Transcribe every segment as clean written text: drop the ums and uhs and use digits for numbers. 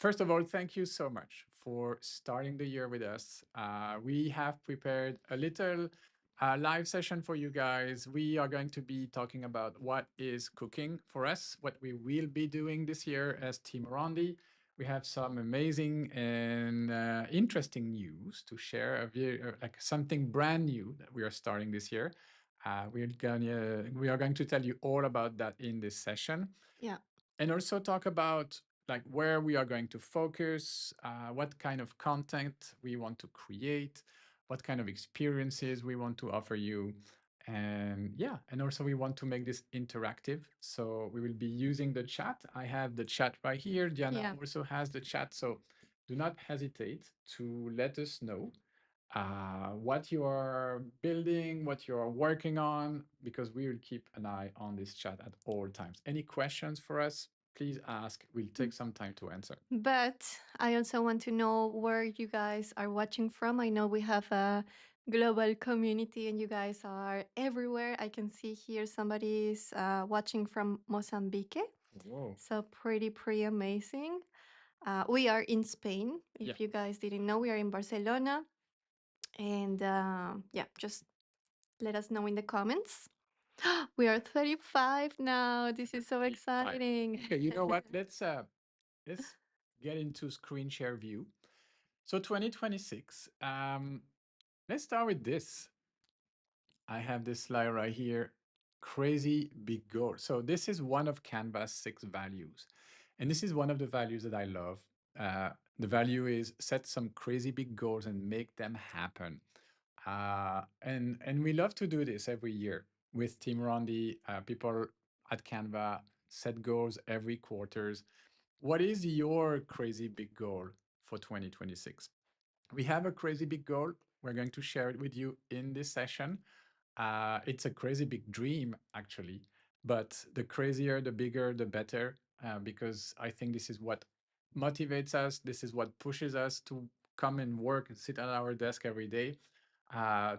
First of all, thank you so much for starting the year with us. We have prepared a little live session for you guys. We are going to be talking about what is cooking for us, what we will be doing this year as Team RonDi. We have some amazing and interesting news to share, like something brand new that we are starting this year. We are going to tell you all about that in this session, Yeah. and also talk about like where we are going to focus, what kind of content we want to create, what kind of experiences we want to offer you. And yeah, and also we want to make this interactive. So we will be using the chat. I have the chat right here. Diana Yeah. also has the chat. So do not hesitate to let us know what you are building, what you are working on, because we will keep an eye on this chat at all times. Any questions for us, please ask. We'll take some time to answer. But I also want to know where you guys are watching from. I know we have a global community and you guys are everywhere. I can see here somebody's watching from Mozambique. Whoa. So pretty amazing. We are in Spain. Yeah. If you guys didn't know, we are in Barcelona. And yeah, just let us know in the comments. We are 35 now. This is so 35. exciting. Okay, you know what? Let's get into screen share view. So 2026. Let's start with this. I have this slide right here. Crazy big goal. So this is one of Canva's 6 values. And this is one of the values that I love. The value is set some crazy big goals and make them happen. And we love to do this every year with Team Rondi. People at Canva set goals every quarters. What is your crazy big goal for 2026? We have a crazy big goal. We're going to share it with you in this session. It's a crazy big dream, actually, but the crazier, the bigger, the better, because I think this is what motivates us. This is what pushes us to come and work and sit at our desk every day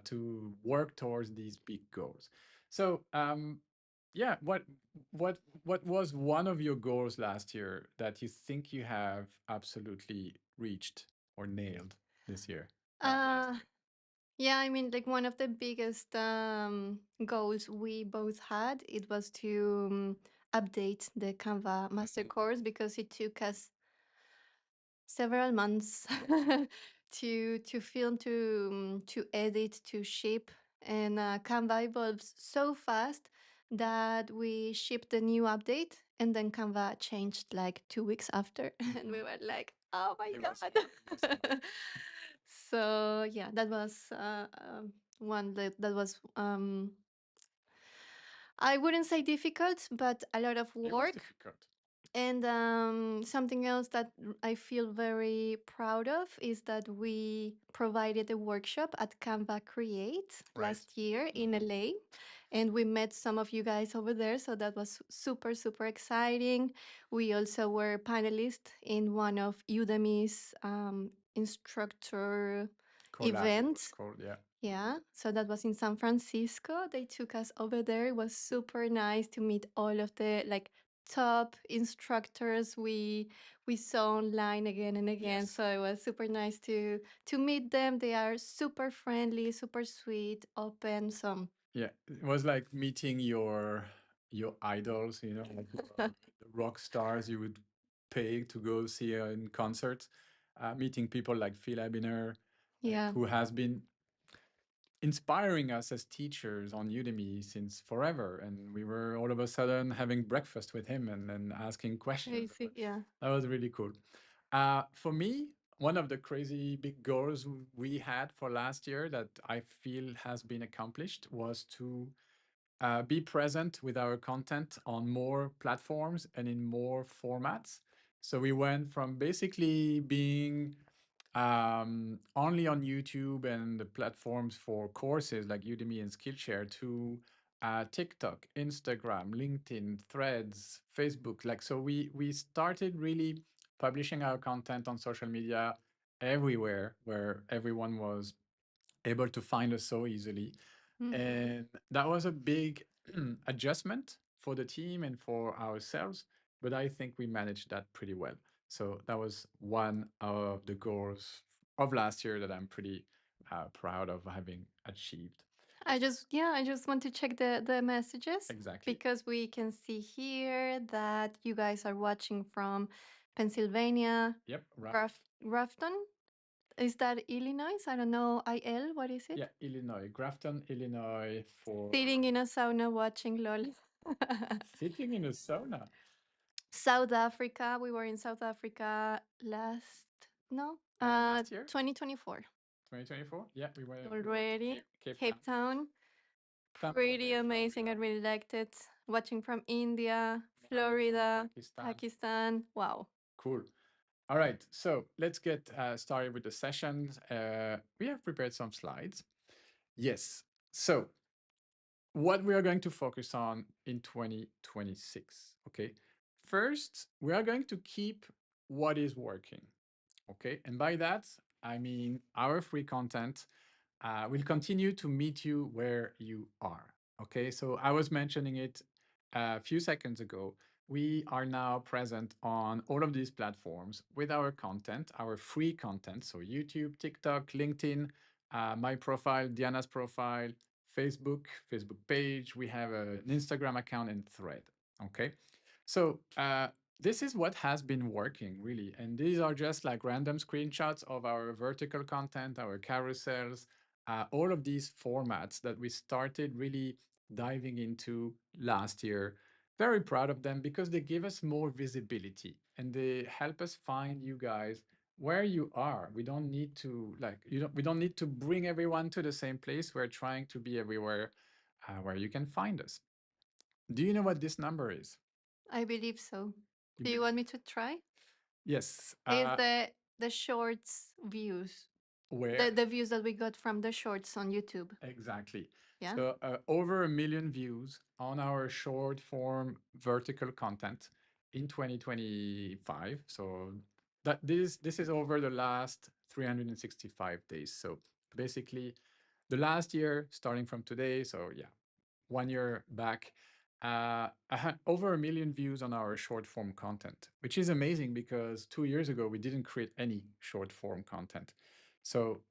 to work towards these big goals. So, yeah, what was one of your goals last year that you think you have absolutely reached or nailed this year? Last uh, Yeah, I mean, like one of the biggest goals we both had, it was to update the Canva master course because it took us several months to film, to edit, to ship, and Canva evolves so fast that we shipped the new update, and then Canva changed like 2 weeks after, and we were like, "Oh my It was hard. It was hard. god!" So yeah, that was one that was I wouldn't say difficult, but a lot of It was work. difficult. And something else that I feel very proud of is that we provided a workshop at Canva Create Right. last year in Mhm. LA. And we met some of you guys over there. So that was super exciting. We also were panelists in one of Udemy's instructor Collab, it was events. called. Yeah. Yeah, so that was in San Francisco. They took us over there. It was super nice to meet all of the like top instructors we saw online again and again. Yes. So it was super nice to meet them. They are super friendly, super sweet, open. So Yeah. It was like meeting your idols, like the rock stars you would pay to go see in concert. Meeting people like Phil Abiner, like yeah, who has been inspiring us as teachers on Udemy since forever. And we were all of a sudden having breakfast with him and then asking questions. crazy. Yeah. That was really cool. For me, one of the crazy big goals we had for last year that I feel has been accomplished was to be present with our content on more platforms and in more formats. So we went from basically being only on YouTube and the platforms for courses like Udemy and Skillshare to TikTok, Instagram, LinkedIn, Threads, Facebook. Like so, we started really publishing our content on social media everywhere where everyone was able to find us so easily. Hmm. And that was a big adjustment for the team and for ourselves, but I think we managed that pretty well. So that was one of the goals of last year that I'm pretty proud of having achieved. I just want to check the messages Exactly. because we can see here that you guys are watching from Pennsylvania, Yep. Grafton. Is that Illinois? I don't know. IL, what is Yeah, it? Illinois, Grafton, Illinois, for Sitting in a sauna watching LOL. sitting in a sauna. South Africa. We were in South Africa last, no, Last year, 2024 2024. Yeah, we went to already. Cape Town. Cape Town. Pretty Bangladesh, amazing. I really liked it. Watching from India, Morocco, Florida, Pakistan. Pakistan. Wow. Cool. All right, so let's get started with the sessions. We have prepared some slides. Yes. So what we are going to focus on in 2026. Okay. First, we are going to keep what is working. Okay. And by that, I mean our free content will continue to meet you where you are. Okay. So I was mentioning it a few seconds ago. We are now present on all of these platforms with our content, our free content. So YouTube, TikTok, LinkedIn, my profile, Diana's profile, Facebook, Facebook page. We have an Instagram account and thread. Okay. So this is what has been working really. And these are just like random screenshots of our vertical content, our carousels, all of these formats that we started really diving into last year. Very proud of them because they give us more visibility and they help us find you guys where you are. We don't need to we don't need to bring everyone to the same place. We're trying to be everywhere where you can find us. Do you know what this number is? I believe so. You Do you believe? want me to try? Yes. Is the shorts views. Where? The views that we got from the shorts on YouTube. Exactly. Yeah. So over 1 million views on our short form vertical content in 2025. So that this is over the last 365 days. So basically the last year starting from today. So yeah, 1 year back, over 1 million views on our short form content, which is amazing because 2 years ago we didn't create any short form content. So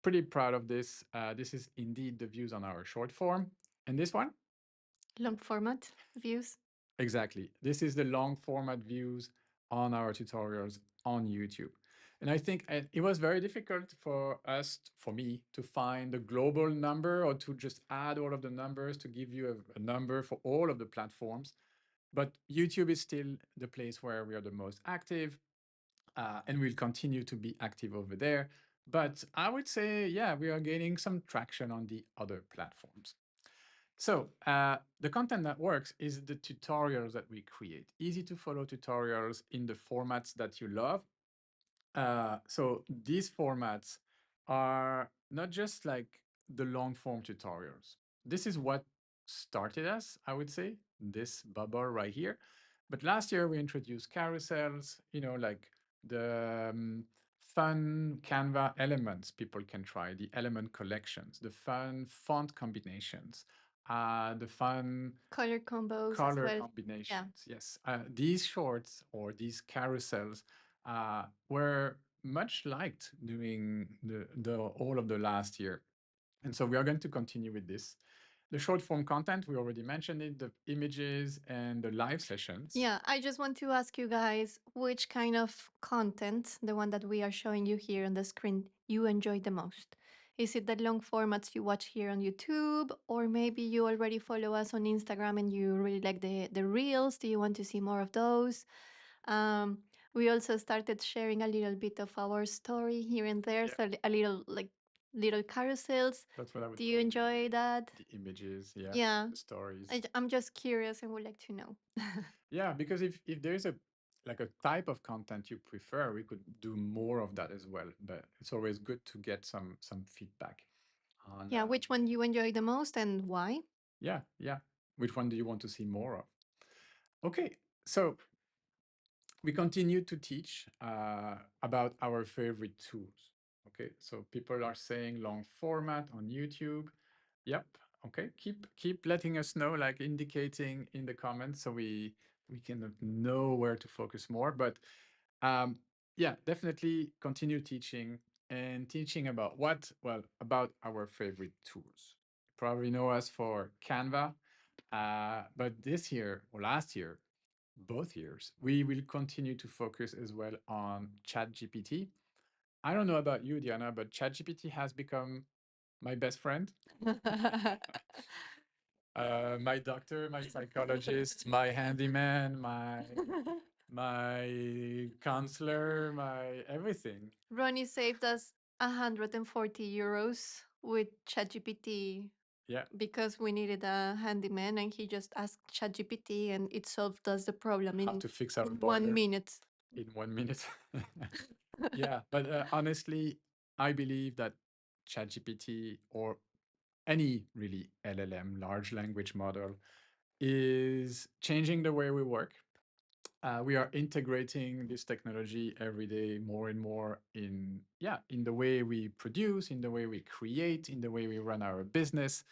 pretty proud of this. This is indeed the views on our short form. And this one? Long format views. Exactly. This is the long format views on our tutorials on YouTube. And I think it was very difficult for us, for me, to find a global number or to just add all of the numbers to give you a number for all of the platforms. But YouTube is still the place where we are the most active, and we'll continue to be active over there. But I would say, yeah, we are gaining some traction on the other platforms. So the content that works is the tutorials that we create. Easy to follow tutorials in the formats that you love. So these formats are not just like the long form tutorials. This is what started us, I would say, this bubble right here. But last year we introduced carousels, like the fun Canva elements people can try, the element collections, the fun font combinations, the fun Color combos as color well. Yeah. combinations. Yes, these shorts or these carousels were much liked during the all of the last year, and so we are going to continue with this. The short form content, we already mentioned it, the images and the live sessions. Yeah, I just want to ask you guys which kind of content, the one that we are showing you here on the screen, you enjoy the most. Is it the long formats you watch here on YouTube, or maybe you already follow us on Instagram and you really like the reels? Do you want to see more of those? Um, we also started sharing a little bit of our story here and there, Yeah, so a little like little carousels. that's what I Do would you call enjoy that? the images. Yeah, Yeah, the stories. I'm just curious and would like to know. Yeah, because if there is a like a type of content you prefer, we could do more of that as well. But it's always good to get some feedback on Yeah, which one you enjoy the most and why? yeah, yeah. Which one do you want to see more of? Okay, so we continue to teach about our favorite tools. Okay, so people are saying long format on YouTube. Yep. Okay, keep letting us know, like indicating in the comments, so we can know where to focus more. But Um, yeah, definitely continue teaching and teaching about what? Well, about our favorite tools. Probably know us for Canva, but this year or last year, both years, we will continue to focus as well on ChatGPT. I don't know about you, Diana, but ChatGPT has become my best friend, my doctor, my psychologist, my handyman, my counselor, my everything. Ronnie saved us 140 euros with ChatGPT Yeah, because we needed a handyman, and he just asked ChatGPT and it solved us the problem how in to fix our 1 minute. in 1 minute. Yeah, but honestly, I believe that ChatGPT or any really LLM, large language model, is changing the way we work. We are integrating this technology every day more and more in in the way we produce, in the way we create, in the way we run our business.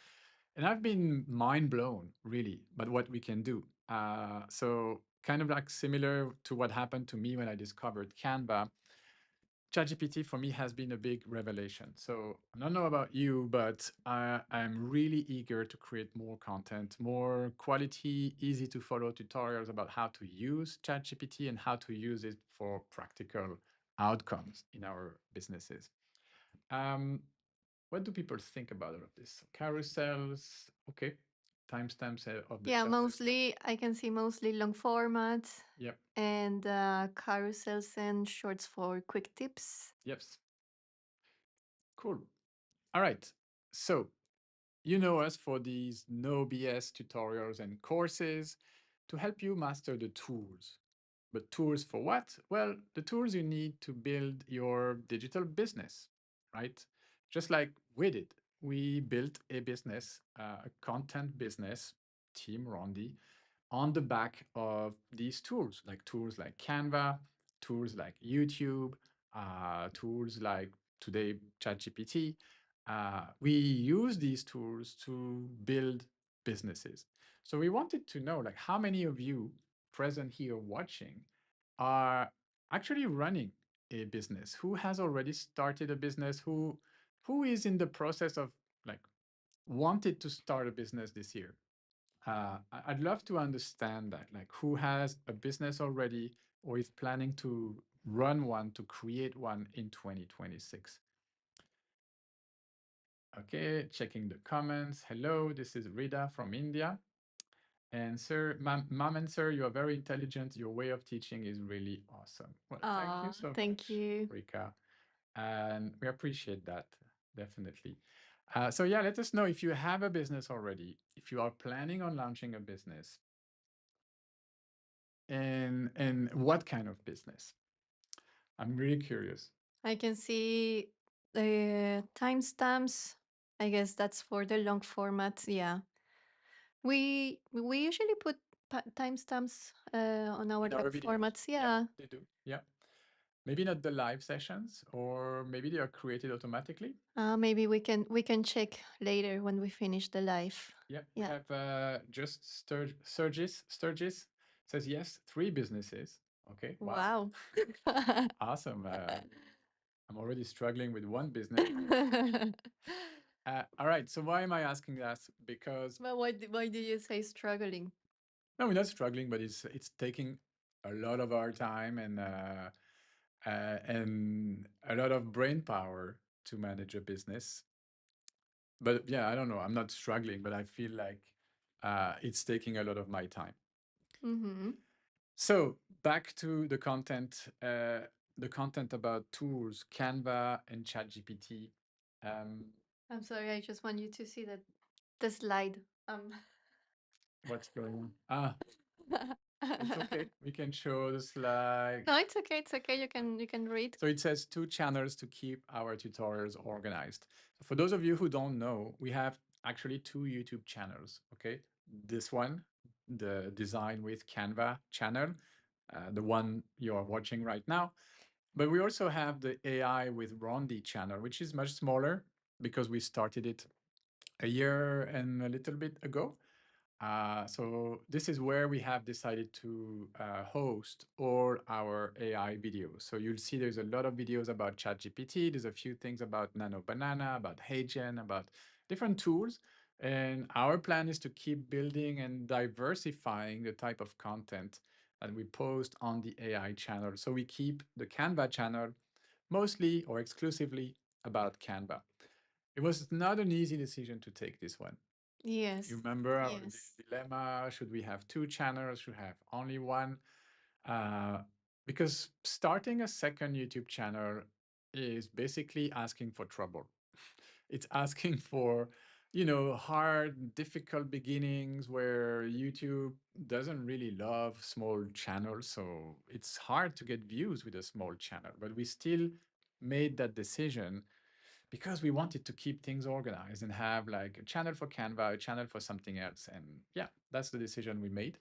And I've been mind blown really by what we can do. So kind of like similar to what happened to me when I discovered Canva. ChatGPT for me has been a big revelation. So I don't know about you, but I'm really eager to create more content, more quality, easy to follow tutorials about how to use ChatGPT and how to use it for practical outcomes in our businesses. Um, what do people think about all of this? Carousels, okay. Timestamps of the Yeah, chapters. mostly I can see mostly long format Yep. and carousels and shorts for quick tips. Yes. Cool. All right. So you know us for these no BS tutorials and courses to help you master the tools. But tools for what? Well, the tools you need to build your digital business, right? Just like we did. We built a business, a content business, Team RonDi, on the back of these tools like Canva, tools like YouTube, tools like today ChatGPT. We use these tools to build businesses. So we wanted to know, like, how many of you present here watching are actually running a business? Who has already started a business? Who is in the process of like wanted to start a business this year? I'd love to understand that, like who has a business already or is planning to run one, to create one in 2026. Okay, checking the comments. Hello, this is Rida from India. And sir, ma'am and sir, you are very intelligent. Your way of teaching is really awesome. Well, thank you so Thank much, you. Rika. And we appreciate that, definitely. So yeah, let us know if you have a business already, if you are planning on launching a business, and what kind of business. I'm really curious. I can see the timestamps. I guess that's for the long format. Yeah, we usually put timestamps on our In our long videos, formats. yeah, Yeah. they do. Yeah, maybe not the live sessions, or maybe they are created automatically. Maybe we can check later when we finish the live. Yeah, we Yeah. have just Sturgis says yes, 3 businesses. Okay, wow, Wow. awesome. I'm already struggling with one business. All right, so why am I asking that? Because But why do you say struggling? no, we're not struggling, but it's taking a lot of our time and a lot of brain power to manage a business. But yeah, I don't know. I'm not struggling, but I feel like it's taking a lot of my time. Mm-hmm. So back to the content about tools, Canva and ChatGPT. Um, I'm sorry. I just want you to see that the slide. Um. what's going on? Ah, it's okay. We can show the slide. No, it's okay. It's okay. You can read. So it says 2 channels to keep our tutorials organized. So for those of you who don't know, we have actually 2 YouTube channels. Okay, this one, the Design with Canva channel, the one you are watching right now. But we also have the AI with RonDi channel, which is much smaller because we started it a year and a little bit ago. So this is where we have decided to host all our AI videos. So you'll see there's a lot of videos about ChatGPT. There's a few things about Nano Banana, about HeyGen, about different tools. And our plan is to keep building and diversifying the type of content that we post on the AI channel. So we keep the Canva channel mostly or exclusively about Canva. It was not an easy decision to take this one. You Yes. remember our Yes. dilemma? Should we have two channels? Should we have only one? Uh, because starting a second YouTube channel is basically asking for trouble. It's asking for, hard, difficult beginnings where YouTube doesn't really love small channels. So it's hard to get views with a small channel. But we still made that decision because we wanted to keep things organized and have like a channel for Canva, a channel for something else. And yeah, that's the decision we made.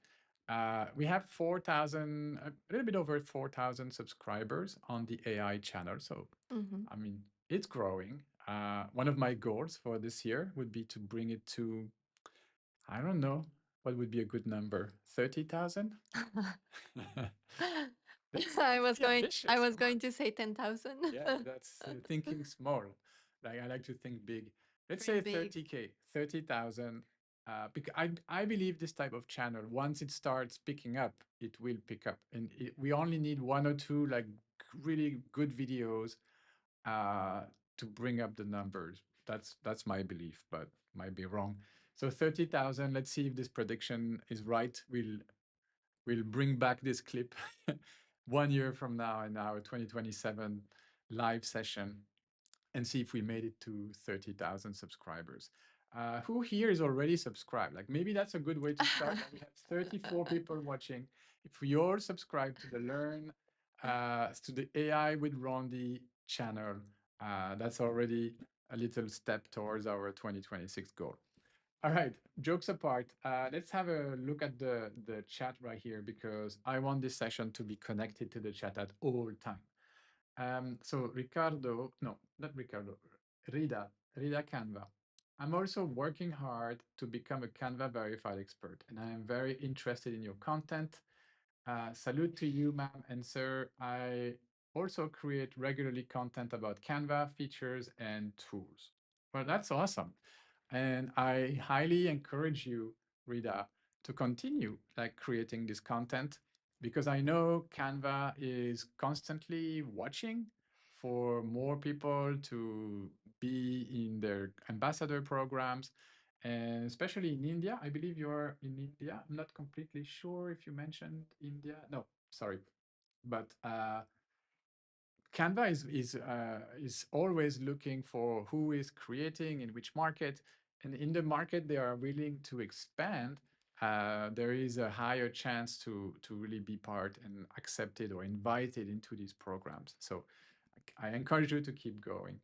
We have 4,000, a little bit over 4,000 subscribers on the AI channel. So, Mm-hmm. I mean, it's growing. One of my goals for this year would be to bring it to, I don't know, what would be a good number? 30,000? Let's be I ambitious. was Come on. going to say 10,000. Yeah, that's thinking small. Like I like to think big. Let's say Dream big. 30K, 30,000. Because I believe this type of channel, once it starts picking up, it will pick up. And we only need one or two like really good videos uh, to bring up the numbers. That's my belief, but might be wrong. So 30,000. Let's see if this prediction is right. We'll bring back this clip 1 year from now in our 2027 live session and see if we made it to 30,000 subscribers. Who here is already subscribed? Like maybe that's a good way to start. Like we have 34 people watching. If we all subscribe to the to the AI with Rondi channel, that's already a little step towards our 2026 goal. All right, jokes apart, let's have a look at the chat right here because I want this session to be connected to the chat at all time. So Ricardo, no, not Ricardo, Rida Canva. I'm also working hard to become a Canva verified expert, and I am very interested in your content. Salute to you, ma'am and sir. I also create regularly content about Canva features and tools. Well, that's awesome. And I highly encourage you, Rita, to continue like creating this content because I know Canva is constantly watching for more people to be in their ambassador programs and especially in India. I believe you're in India. I'm not completely sure if you mentioned India. No, sorry, but Canva is always looking for who is creating in which market, and in the market they are willing to expand. There is a higher chance to really be part and accepted or invited into these programs. So I encourage you to keep going.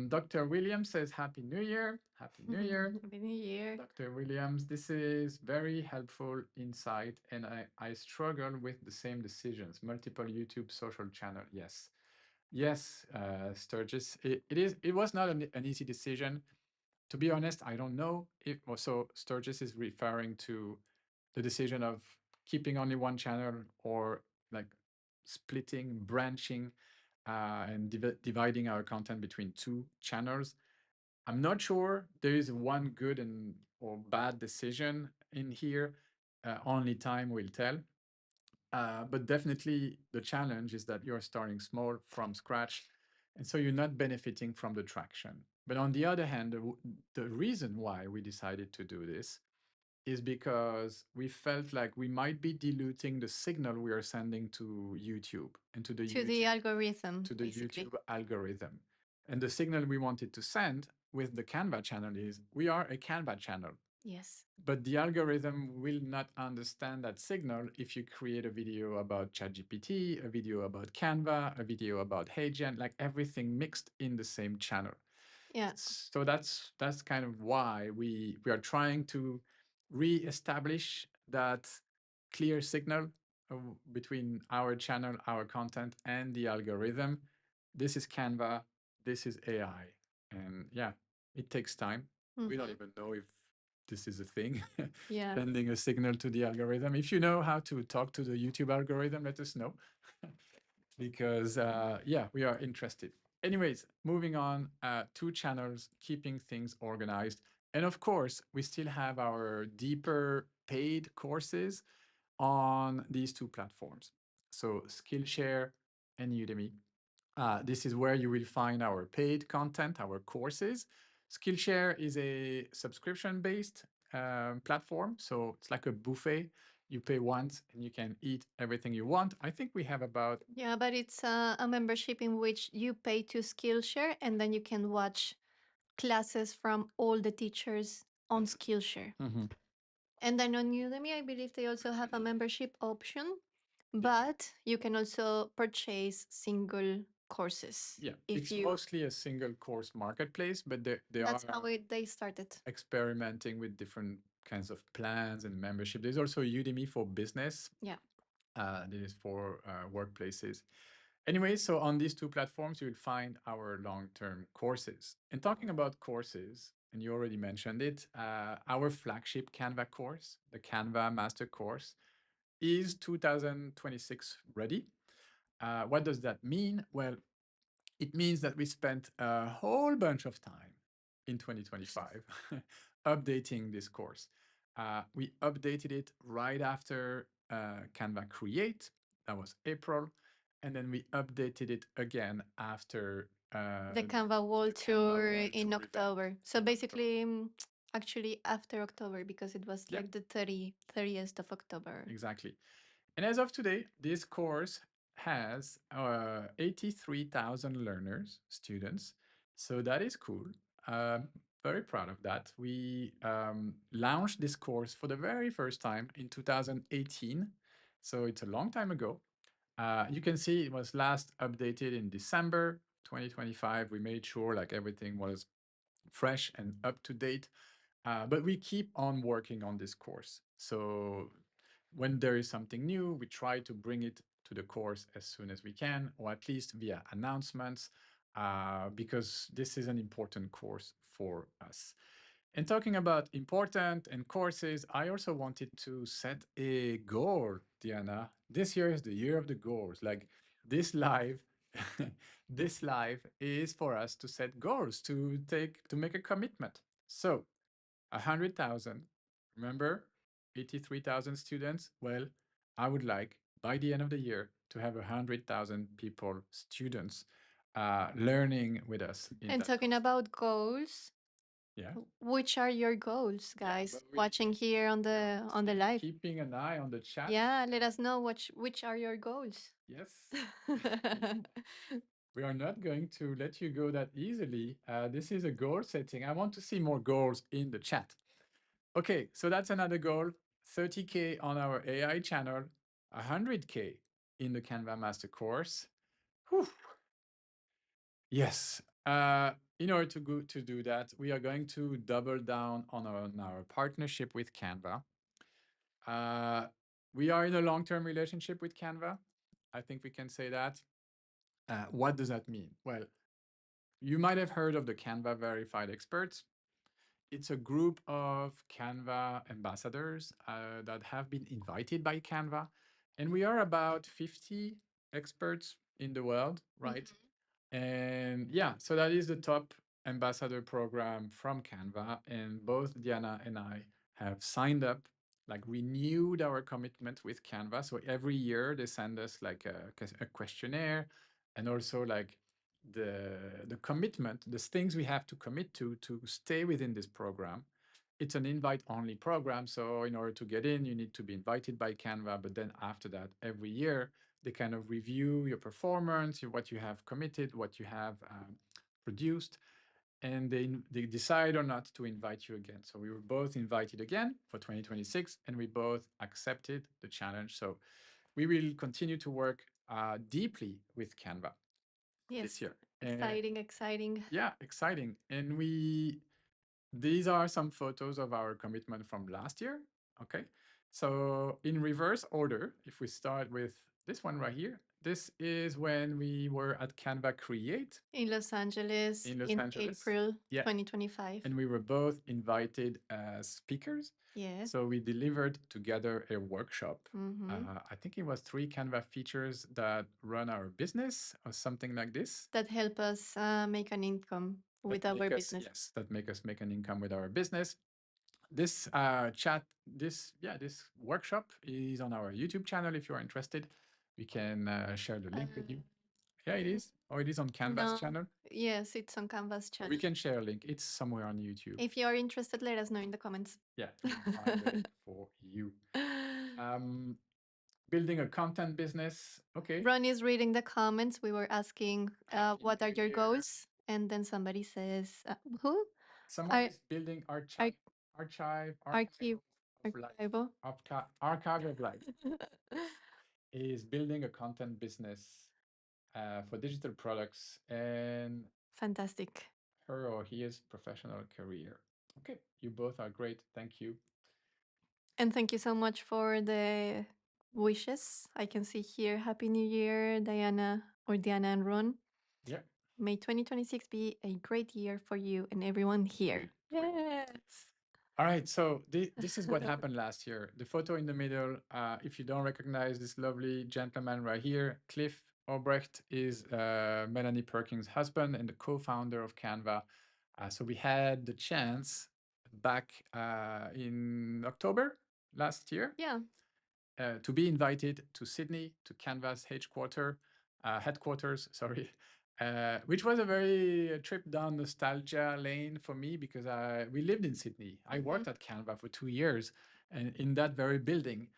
Dr. Williams says, Happy New Year. Happy New Year. Happy New Year. Dr. Williams, this is very helpful insight, and I struggle with the same decisions. Multiple YouTube social channel. Yes. Yes, Sturgis. It was not an easy decision. To be honest, I don't know if so Sturgis is referring to the decision of keeping only one channel or like splitting, branching, and dividing our content between two channels. I'm not sure there is one good and or bad decision in here. Only time will tell. But definitely the challenge is that you're starting small from scratch. And so you're not benefiting from the traction. But on the other hand, the reason why we decided to do this is because we felt like we might be diluting the signal we are sending to YouTube and To the algorithm, to the basically. YouTube algorithm. And the signal we wanted to send with the Canva channel is we are a Canva channel. Yes. But the algorithm will not understand that signal if you create a video about ChatGPT, a video about Canva, a video about HeyGen, like everything mixed in the same channel. Yeah. So that's kind of why we are trying to re-establish that clear signal between our channel, our content, and the algorithm. This is Canva. This is AI, and yeah, it takes time. We don't Mm-hmm. even know if this is a thing, Yeah. sending a signal to the algorithm. If you know how to talk to the YouTube algorithm, let us know. Because yeah, we are interested. Anyways, moving on, two channels, keeping things organized. And of course, we still have our deeper paid courses on these two platforms. So Skillshare and Udemy. This is where you will find our paid content, our courses. Skillshare is a subscription-based platform, so it's like a buffet. You pay once and you can eat everything you want. I think we have about Yeah, but it's a membership in which you pay to Skillshare and then you can watch classes from all the teachers on Skillshare. Mhm. And then on Udemy, I believe they also have a membership option, Yeah, but you can also purchase single courses yeah. if It's you. mostly a single course marketplace, but they That's are how they started. experimenting with different kinds of plans and membership. There's also Udemy for business. Yeah. This is for workplaces. Anyway, so on these two platforms, you will find our long-term courses. And talking about courses, and you already mentioned it, our flagship Canva course, the Canva Master Course, is 2026 ready. What does that mean? Well, it means that we spent a whole bunch of time in 2025 updating this course. We updated it right after Canva Create, that was April, and then we updated it again after The Canva the World Canva Tour World in Tour event October. So in October. basically, actually after October, because it was Yeah, like the 30th of October. exactly. And as of today, this course has 83,000 learners, students. So that is cool. Um, very proud of that. We launched this course for the very first time in 2018. So it's a long time ago. You can see it was last updated in December 2025. We made sure like everything was fresh and up to date. But we keep on working on this course. So when there is something new, we try to bring it to the course as soon as we can, or at least via announcements, because this is an important course for us. And talking about important and courses, I also wanted to set a goal, Diana. This year is the year of the goals. Like this live, this live is for us to set goals, to make a commitment. So 100,000. Remember, 83,000 students. Well, I would like by the end of the year to have 100,000 people, students, learning with us in And that talking course. about goals, Yeah, which are your goals, yeah. But guys, we, watching here on we are the still live? keeping an eye on the chat. Yeah, let us know which are your goals. Yes, we are not going to let you go that easily. This is a goal setting. I want to see more goals in the chat. Okay, so that's another goal. 30K on our AI channel, 100K in the Canva Master Course. Whew. Yes. In order to do that, we are going to double down on our partnership with Canva. Uh, we are in a long-term relationship with Canva. I think we can say that. What does that mean? Well, you might have heard of the Canva Verified Experts. It's a group of Canva ambassadors that have been invited by Canva. And we are about 50 experts in the world, right? Mhm. And yeah, so that is the top ambassador program from Canva. And both Diana and I have signed up, like renewed our commitment with Canva. So every year they send us like a questionnaire and also like the commitment, the things we have to commit to stay within this program. It's an invite only program. So in order to get in, you need to be invited by Canva. But then after that, every year, they kind of review your performance, what you have committed, what you have produced, and they decide or not to invite you again. So we were both invited again for 2026, and we both accepted the challenge. So we will continue to work deeply with Canva this Yes, year. exciting, exciting. Yeah, exciting. And these are some photos of our commitment from last year. Okay. So in reverse order, if we start with this one right here, This is when we were at Canva Create In Los Angeles in Los in Angeles. April Yeah. 2025. And we were both invited as speakers. Yes. So we delivered together a workshop. Mm-hmm. I think it was 3 Canva features that run our business or something like this. That help us make an income That with our make us, business. yes, that make us make an income with our business. This this workshop is on our YouTube channel. If you are interested, we can share the link with you. Yeah, it is. Oh, it is on Canva's No. channel. Yes, it's on Canva's We channel. can share a link. It's somewhere on YouTube. If you are interested, let us know in the comments. Yeah, we'll find the link for you. Um, building a content business. Okay. Ron is reading the comments. We were asking, Happy what are New your Year. goals? And then somebody says, who? Someone Ar- is building Ar- archive Archive. of life. Archivo. Archive of life is building a content business for digital products and Fantastic. her or his professional career. Okay, you both are great. Thank you. And thank you so much for the wishes. I can see here, Happy New Year, Diana or Diana and Ron. Yeah, May 2026 be a great year for you and everyone here. for you. Yes. All right, so this is what happened last year. The photo in the middle, if you don't recognize this lovely gentleman right here, Cliff Obrecht is Melanie Perkins' husband and the co-founder of Canva. So we had the chance back in October last year Yeah. to be invited to Sydney to Canva's headquarters, sorry, which was a very trip down nostalgia lane for me because we lived in Sydney. I worked at Canva for 2 years and in that very building.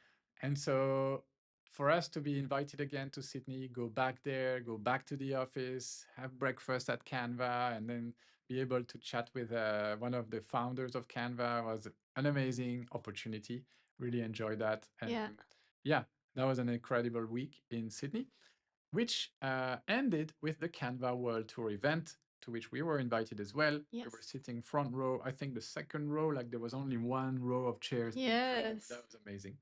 And so for us to be invited again to Sydney, go back there, go back to the office, have breakfast at Canva, and then be able to chat with one of the founders of Canva was an amazing opportunity. Really enjoyed that. And Yeah. yeah, that was an incredible week in Sydney, which ended with the Canva World Tour event, to which we were invited as well. Yes. We were sitting front row, I think the second row, like there was only one row of chairs. Yes. That was amazing.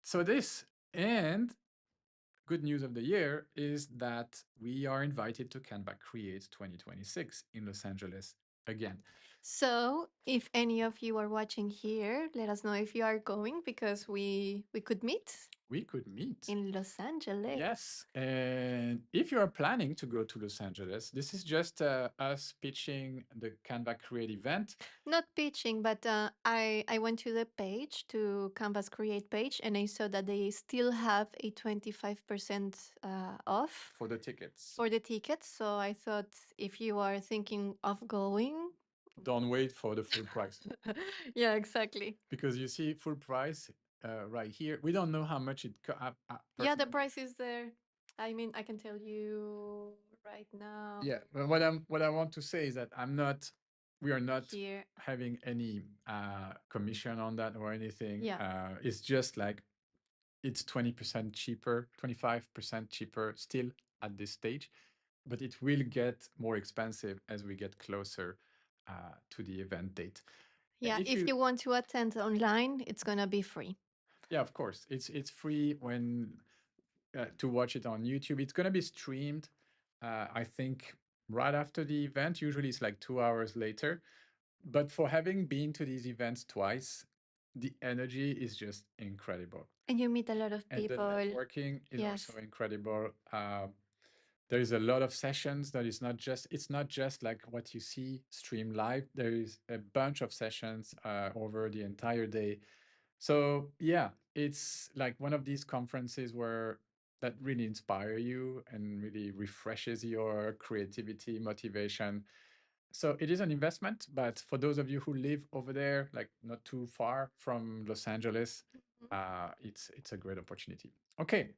So this, and good news of the year is that we are invited to Canva Create 2026 in Los Angeles again. So, if any of you are watching here, let us know if you are going because we could meet We could meet. in Los Angeles. Yes, and if you are planning to go to Los Angeles, this is just us pitching the Canva Create event Not pitching, but I went to the page, to Canvas Create page, and I saw that they still have a 25% off for the tickets. for the tickets. So I thought if you are thinking of going, Don't wait for the full price yeah, exactly. because you see full price right here. We don't know how much it Yeah, the personally. price is there. I mean, I can tell you right now Yeah, but what I want to say is that we are not here. having any commission on that or anything. Yeah. It's just like it's 20% cheaper, 25% cheaper still at this stage, but it will get more expensive as we get closer to the event date. Yeah, if you want to attend online, it's gonna be free. Yeah, of course, it's free when to watch it on YouTube. It's gonna be streamed, I think, right after the event. Usually, it's like 2 hours later. But for having been to these events twice, the energy is just incredible. And you meet a lot of And the people. networking is Yes. also incredible. There is a lot of sessions that is not just it's not just like what you see stream live. There is a bunch of sessions over the entire day. So yeah, it's like one of these conferences where that really inspire you and really refreshes your creativity, motivation. So it is an investment, but for those of you who live over there, like not too far from Los Angeles, it's a great opportunity. Okay,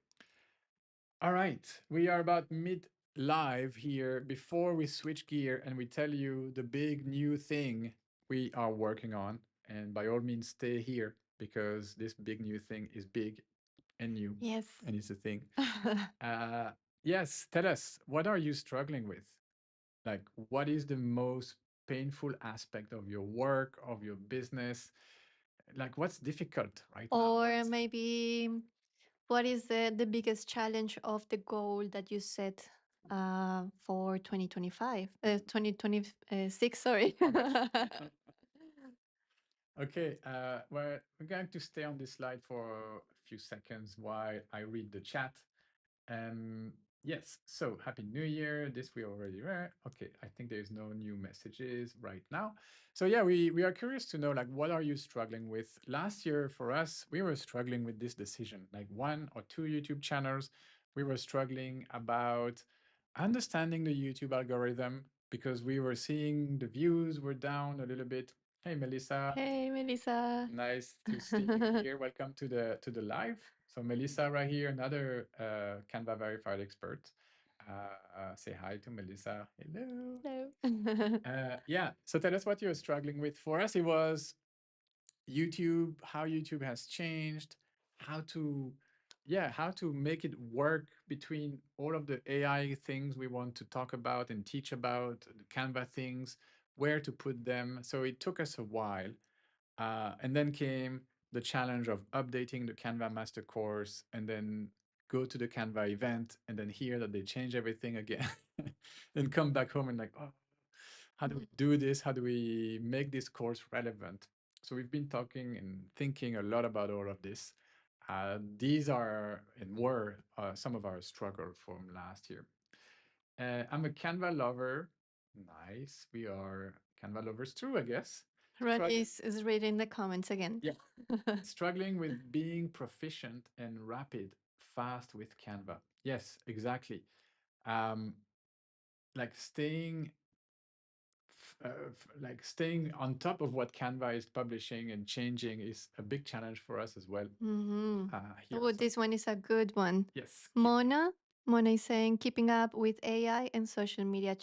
all right, we are about mid live here. Before we switch gear and we tell you the big new thing we are working on, and by all means, stay here because this big new thing is big and new. Yes. And it's a thing. Yes, tell us, what are you struggling with? Like, what is the most painful aspect of your work, of your business? Like, what's difficult right now? Or maybe What is the biggest challenge of the goal that you set for 2025? 2026, sorry. Oh gosh. Okay, we're going to stay on this slide for a few seconds while I read the chat. Um, yes, so Happy New Year. This we already read. Okay, I think there's no new messages right now. So yeah, we are curious to know like what are you struggling with? Last year for us, we were struggling with this decision, like one or two YouTube channels. We were struggling about understanding the YouTube algorithm because we were seeing the views were down a little bit. Hey Melissa, Hey, Melissa. nice to see you here. Welcome to the live. So Melissa right here, another Canva verified expert. Say hi to Melissa. Hello. Hello. Yeah. So tell us what you're struggling with. For us, it was YouTube, how YouTube has changed, how to, yeah, how to make it work between all of the AI things we want to talk about and teach about, the Canva things, where to put them. So it took us a while. And then came the challenge of updating the Canva master course and then go to the Canva event and then hear that they change everything again and come back home and like, oh, how do we do this? How do we make this course relevant? So we've been talking and thinking a lot about all of this. These are and were some of our struggles from last year. I'm a Canva lover. Nice. We are Canva lovers too, I guess. Ronny Struggling. is reading the comments again. Yeah, struggling with being proficient and rapid, fast with Canva. Yes, exactly. Um, like like staying on top of what Canva is publishing and changing is a big challenge for us as well. Mm-hmm. Here are Oh, some. this one is a good one. Yes, Mona. Mona is saying keeping up with AI and social media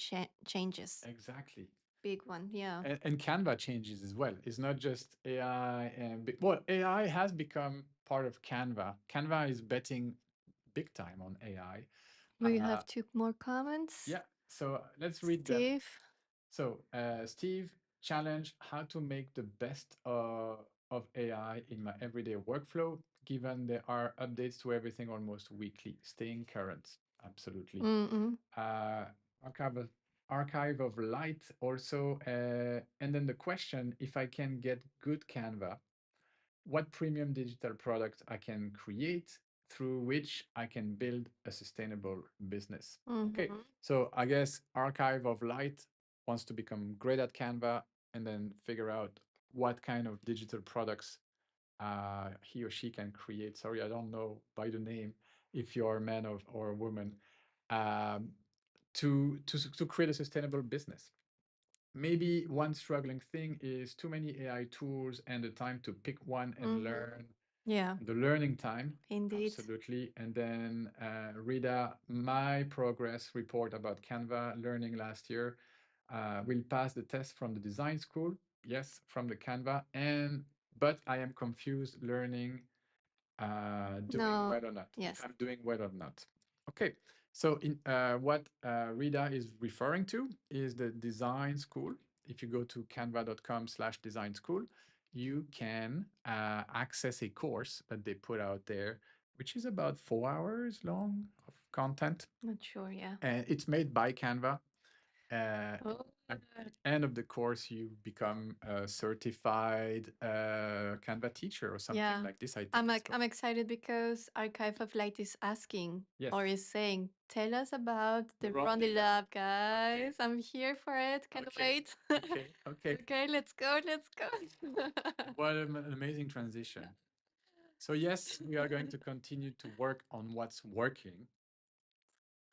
changes. exactly. Big one, yeah. And Canva changes as well. It's not just AI and well, AI has become part of Canva. Canva is betting big time on AI. We have two more comments. Yeah, so let's read them. Steve. So, Steve, challenge how to make the best of AI in my everyday workflow, given there are updates to everything almost weekly. Staying current, absolutely. Mm-mm. Uh, archive of, archive of light also, and then the question: if I can get good Canva, what premium digital product I can create through which I can build a sustainable business. Okay, Mm-hmm. so I guess Archive of Light wants to become great at Canva and then figure out what kind of digital products he or she can create. Sorry, I don't know by the name if you're a man or a woman um, to create a sustainable business. Maybe one struggling thing is too many AI tools and the time to pick one and Mm-hmm. learn Yeah, the learning time. indeed. Absolutely. And then Rita, my progress report about Canva learning last year will pass the test from the design school. Yes, from the Canva. And but I am confused learning doing No, well or not, if yes. I'm doing well or not. Okay, so in what Rita is referring to is the design school. If you go to canva.com/design school, you can access a course that they put out there, which is about 4 hours long of content. Not sure, yeah. And it's made by Canva. Oh, At the end of the course, you become a certified Canva teacher or something yeah. like this, I think. So I'm excited because Archive of Light is asking yes, or is saying, tell us about the the RonDi RonDi Lab. Lab, Okay, guys. I'm here for it. Can't okay, wait. okay, okay. Okay, let's go. Let's go. What an amazing transition. So yes, we are going to continue to work on what's working,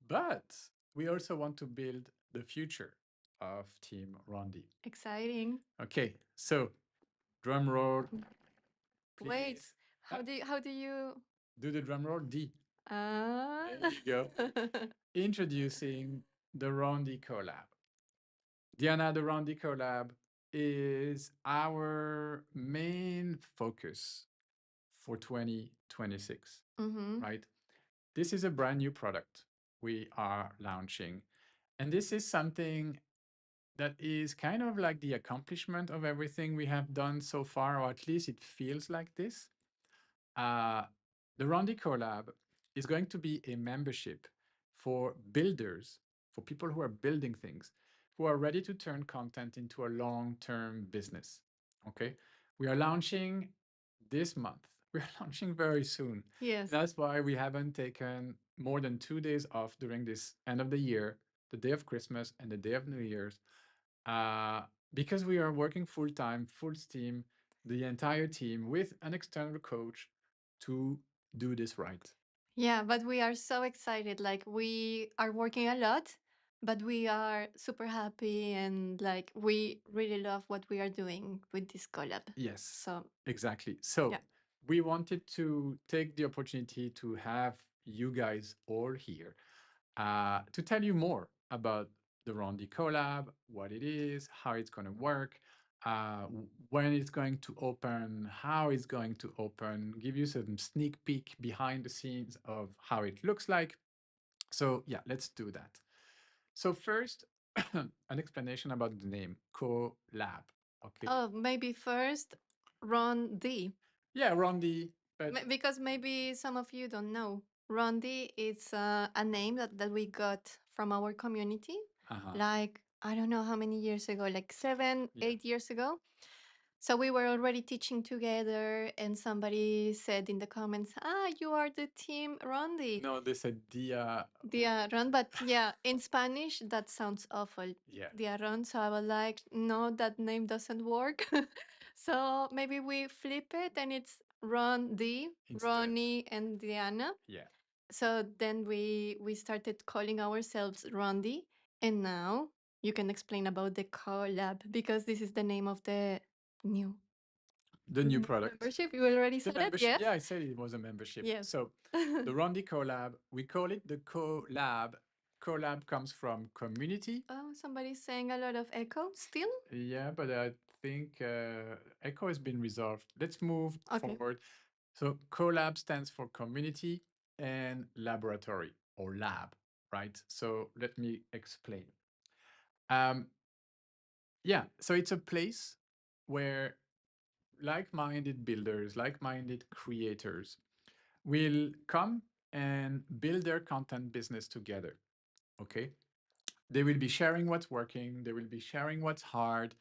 but we also want to build the future of Team Rondi. Exciting. Okay, so drum roll, Wait, please. Uh, how do you do the drum roll. D. uh There you go. Introducing the Rondi CoLab. Diana, the Rondi CoLab is our main focus for 2026, mm-hmm. right? This is a brand new product we are launching. And this is something that is kind of like the accomplishment of everything we have done so far, or at least it feels like this. Uh, The RonDi CoLab is going to be a membership for builders, for people who are building things, who are ready to turn content into a long-term business. Okay, we are launching this month. We are launching very soon. Yes. That's why we haven't taken more than 2 days off during this end of the year, the day of Christmas and the day of New Year's, uh, because we are working full time, full steam, the entire team with an external coach to do this right. Yeah, but we are so excited. Like we are working a lot, but we are super happy and like we really love what we are doing with this collab. Yes, So, exactly. So yeah. we wanted to take the opportunity to have you guys all here to tell you more about the RonDi CoLab, what it is, how it's going to work, when it's going to open, how it's going to open, give you some sneak peek behind the scenes of how it looks like. So yeah, let's do that. So first, an explanation about the name CoLab. Okay. Oh, maybe first Ron D. Yeah, RonDi, but Because maybe some of you don't know. Rondi is a name that we got from our community, uh-huh. like I don't know how many years ago, like seven, Yeah. 8 years ago. So we were already teaching together, and somebody said in the comments, "Ah, you are the team Rondi." No, they said dia. Diaron, but yeah, in Spanish that sounds awful. Yeah, Diaron, so I was like, no, that name doesn't work. So maybe we flip it and it's Ron D, instead. Ronnie and Diana. Yeah. So then we started calling ourselves Rondi, and now you can explain about the collab because this is the name of the new The new product. membership. You already The said it, membership. yes? Yeah, I said it was a membership. Yes. So the RonDi CoLab, we call it the CoLab. CoLab comes from community. Oh, somebody's saying a lot of echo still? Yeah, but I think echo has been resolved. Let's move Okay. forward. So CoLab stands for community and laboratory or lab, right? So let me explain. Um, yeah, so it's a place where like-minded builders, like-minded creators will come and build their content business together. Okay. They will be sharing what's working, they will be sharing what's hard,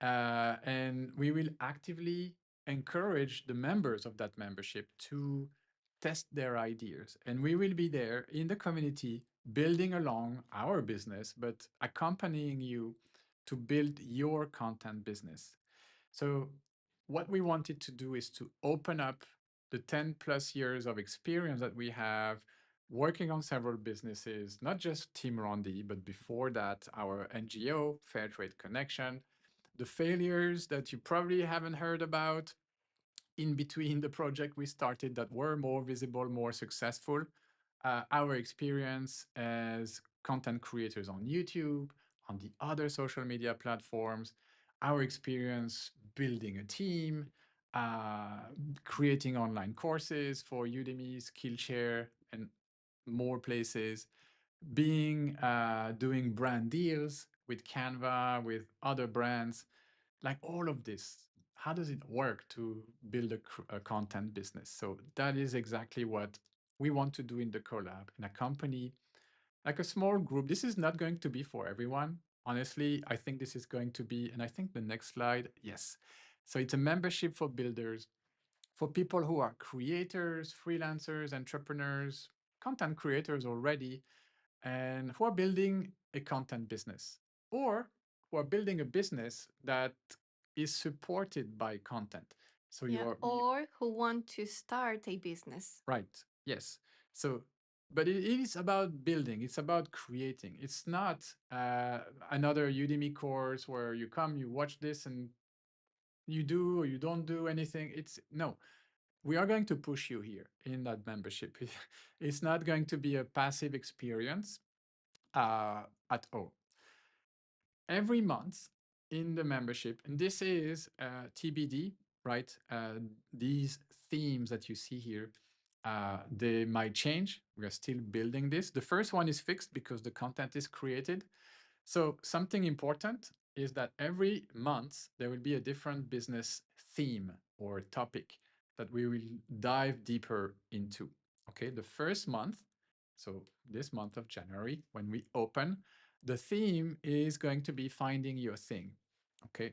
and we will actively encourage the members of that membership to test their ideas. And we will be there in the community building along our business, but accompanying you to build your content business. So, what we wanted to do is to open up the 10 plus years of experience that we have working on several businesses, not just Team Rondi, but before that, our NGO, Fair Trade Connection, the failures that you probably haven't heard about in between the project we started that were more visible, more successful, our experience as content creators on YouTube, on the other social media platforms, our experience building a team, uh, creating online courses for Udemy, Skillshare, and more places, being doing brand deals with Canva, with other brands, like all of this. How does it work to build a content business? So that is exactly what we want to do in the collab in a company, like a small group. This is not going to be for everyone. Honestly, I think this is going to be, and I think the next slide, yes. So it's a membership for builders, for people who are creators, freelancers, entrepreneurs, content creators already, and who are building a content business or who are building a business that is supported by content. So Yeah. you're Or who want to start a business. right. Yes. So, but it is about building, it's about creating. It's not another Udemy course where you come, you watch this, and you do or you don't do anything. It's no, we are going to push you here in that membership. It's not going to be a passive experience at all. Every month in the membership, and this is TBD, right? These themes that you see here, they might change. We are still building this. The first one is fixed because the content is created. So something important is that every month there will be a different business theme or topic that we will dive deeper into. Okay, the first month, so this month of January, when we open, the theme is going to be finding your thing. Okay,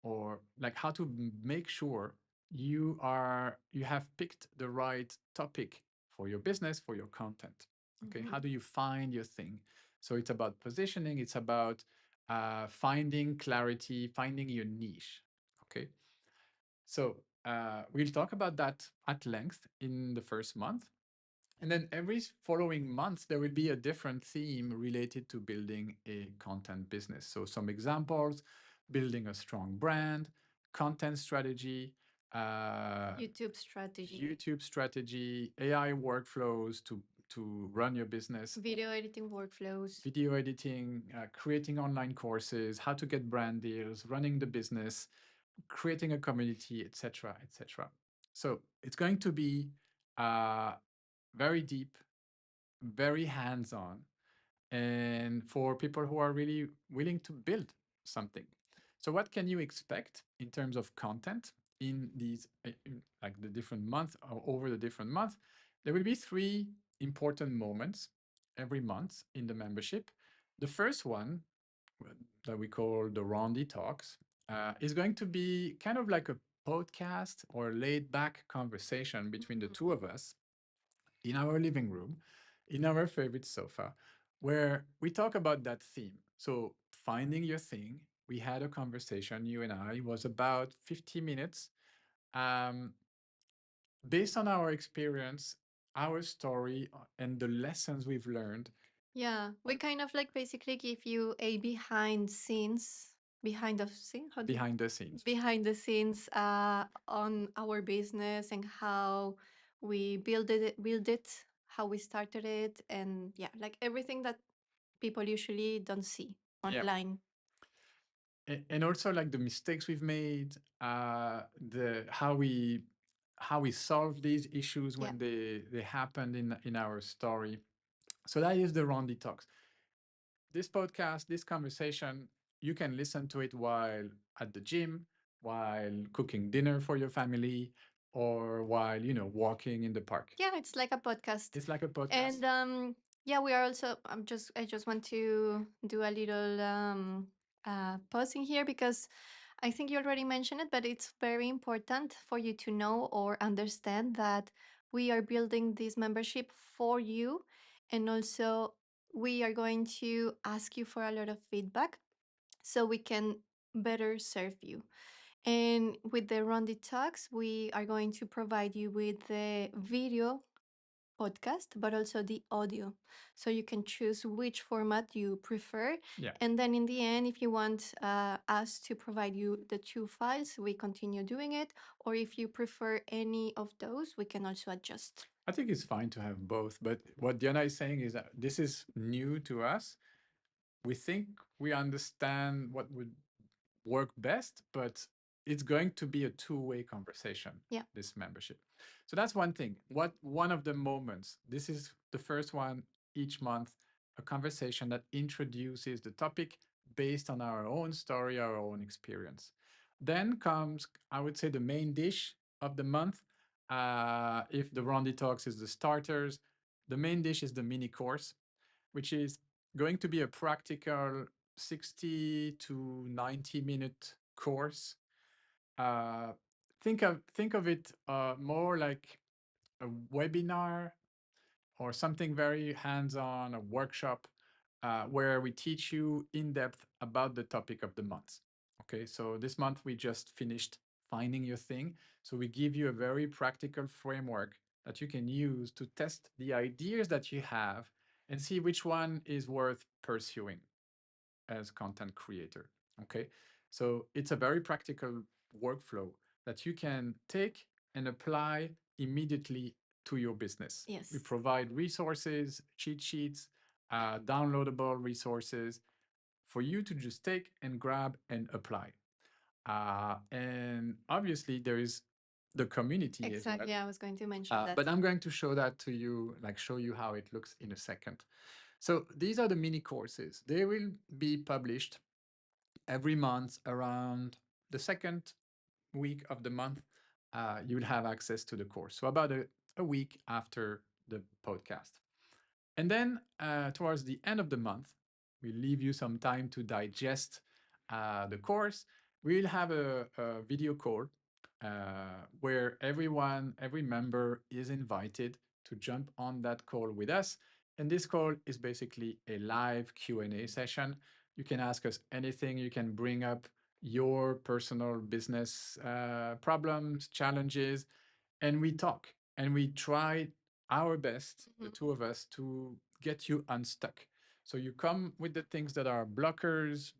or like how to make sure you have picked the right topic for your business, for your content. Okay, Mhm. how do you find your thing? So it's about positioning, it's about finding clarity, finding your niche. Okay, so we'll talk about that at length in the first month. And then every following month, there will be a different theme related to building a content business. So some examples: building a strong brand, content strategy, YouTube strategy, YouTube strategy, AI workflows to run your business, video editing workflows. video editing, creating online courses, how to get brand deals, running the business, creating a community, etc., etc. So it's going to be uh, very deep, very hands-on, and for people who are really willing to build something. So what can you expect in terms of content in these like the different months or over the different months? There will be three important moments every month in the membership. The first one that we call the RonDi Talks is going to be kind of like a podcast or laid back conversation between the two of us in our living room, in our favorite sofa, where we talk about that theme. So, finding your thing, we had a conversation, you and I, it was about 50 minutes. Um, Based on our experience, our story, and the lessons we've learned Yeah, we kind of like basically give you a behind the scene, how do you, behind the scenes. behind the scenes on our business and how we build it, how we started it, and yeah, like everything that people usually don't see Yeah. online. And also like the mistakes we've made, the how we solve these issues Yeah. when they happened in our story. So that is the Rondi Talks. This podcast, this conversation, you can listen to it while at the gym, while cooking dinner for your family, or while, walking in the park. Yeah, it's like a podcast. It's like a podcast. And yeah, we are also I just want to do a little pausing here because I think you already mentioned it, but it's very important for you to know or understand that we are building this membership for you, and also we are going to ask you for a lot of feedback so we can better serve you. And with the Rondi Talks, we are going to provide you with the video podcast, but also the audio. So you can choose which format you prefer. Yeah. And then in the end, if you want us to provide you the two files, we continue doing it. Or if you prefer any of those, we can also adjust. I think it's fine to have both, but what Diana is saying is that this is new to us. We think we understand what would work best, but it's going to be a two-way conversation, Yeah. this membership. So that's one thing. What one of the moments, this is the first one each month, a conversation that introduces the topic based on our own story, our own experience. Then comes, I would say, the main dish of the month. If the Rondi Talks is the starters, the main dish is the mini course, which is going to be a practical 60 to 90-minute course. Uh, think of it more like a webinar or something very hands-on, a workshop where we teach you in depth about the topic of the month. Okay, so this month we just finished finding your thing. So we give you a very practical framework that you can use to test the ideas that you have and see which one is worth pursuing as content creator. Okay, so it's a very practical workflow that you can take and apply immediately to your business. Yes. We provide resources, cheat sheets, downloadable resources for you to just take and grab and apply. And obviously, there is the community as well. Exactly. I was going to mention that. But I'm going to show that to you, like show you how it looks in a second. So these are the mini courses. They will be published every month around the second week of the month. you will have access to the course. So about a week after the podcast. And then towards the end of the month, we leave you some time to digest the course. We'll have a video call where every member is invited to jump on that call with us. And this call is basically a live Q&A session. You can ask us anything. You can bring up your personal business problems, challenges, and we talk and we try our best, the Mhm. two of us, to get you unstuck. So you come with the things that are blockers,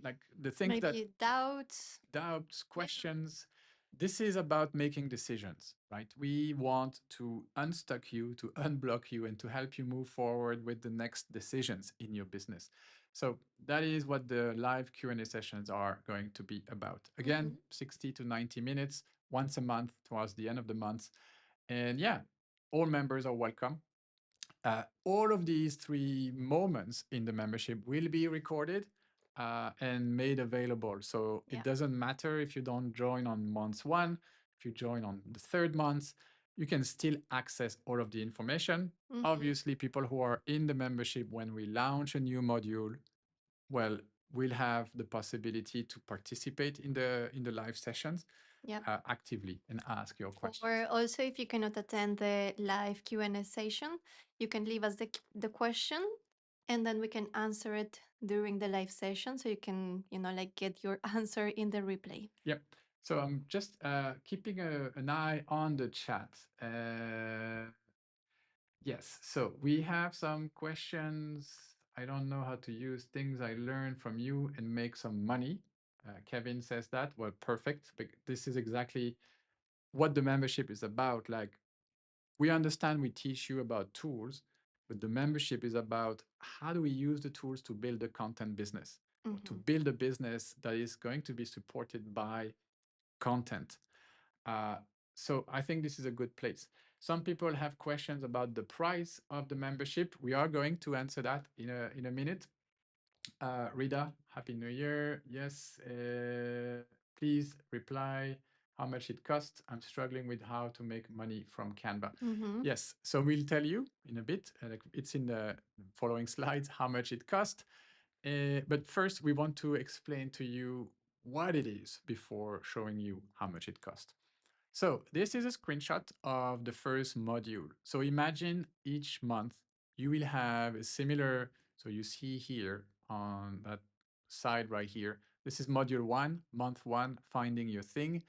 like the things that Maybe doubts. doubts, Yeah. questions. This is about making decisions, right? We want to unstuck you, to unblock you, and to help you move forward with the next decisions in your business. So that is what the live Q&A sessions are going to be about. Again, Mhm. 60 to 90 minutes, once a month towards the end of the month. And yeah, all members are welcome. All of these three moments in the membership will be recorded and made available. So it Yeah. doesn't matter if you don't join on month one, if you join on the third month, you can still access all of the information. Mhm. Obviously, people who are in the membership, when we launch a new module, well, will have the possibility to participate in the live sessions Yeah. actively and ask your questions. Or also, if you cannot attend the live Q&A session, you can leave us the question, and then we can answer it during the live session, so you can, like, get your answer in the replay. Yep. So I'm just keeping an eye on the chat. Yes. So we have some questions. I don't know how to use things I learned from you and make some money. Kevin says that. Well, perfect. This is exactly what the membership is about. Like, we understand we teach you about tools, but the membership is about how do we use the tools to build a content business or to Mhm. build a business that is going to be supported by content. Uh, so I think this is a good place. Some people have questions about the price of the membership. We are going to answer that in a minute. Rita, Happy New Year. Yes, please reply how much it costs. I'm struggling with how to make money from Canva. Mhm. Yes, so we'll tell you in a bit. Like, it's in the following slides how much it costs. But first, we want to explain to you what it is before showing you how much it costs. So this is a screenshot of the first module. So imagine each month you will have a similar, so you see here on that side right here, this is module one, month one, finding your thing.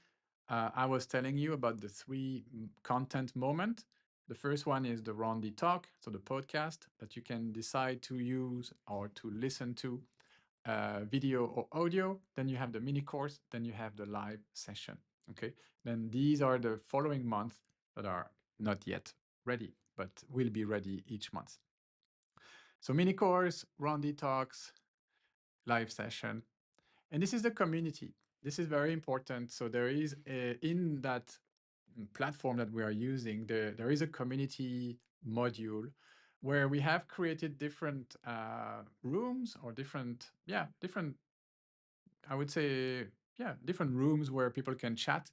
I was telling you about the three content moment. The first one is the RonDi talk, so the podcast that you can decide to use or to listen to video or audio. Then you have the mini course. Then you have the live session. Okay. Then these are the following month that are not yet ready, but will be ready each month. So mini course, Rondi talks, live session, and this is the community. This is very important. So there is in that platform that we are using, there is a community module where we have created different rooms or different I would say, yeah, different rooms where people can chat,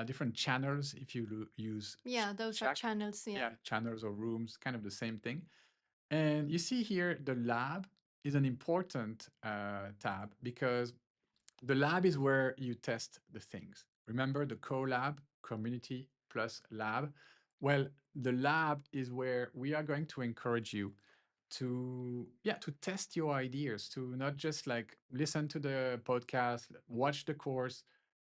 different channels if you use Yeah, those are chat. channels. Yeah. Yeah, channels or rooms, kind of the same thing. And you see here, the lab is an important tab because the lab is where you test the things. Remember the CoLab, community plus lab? Well, the lab is where we are going to encourage you to test your ideas, to not just like listen to the podcast, watch the course,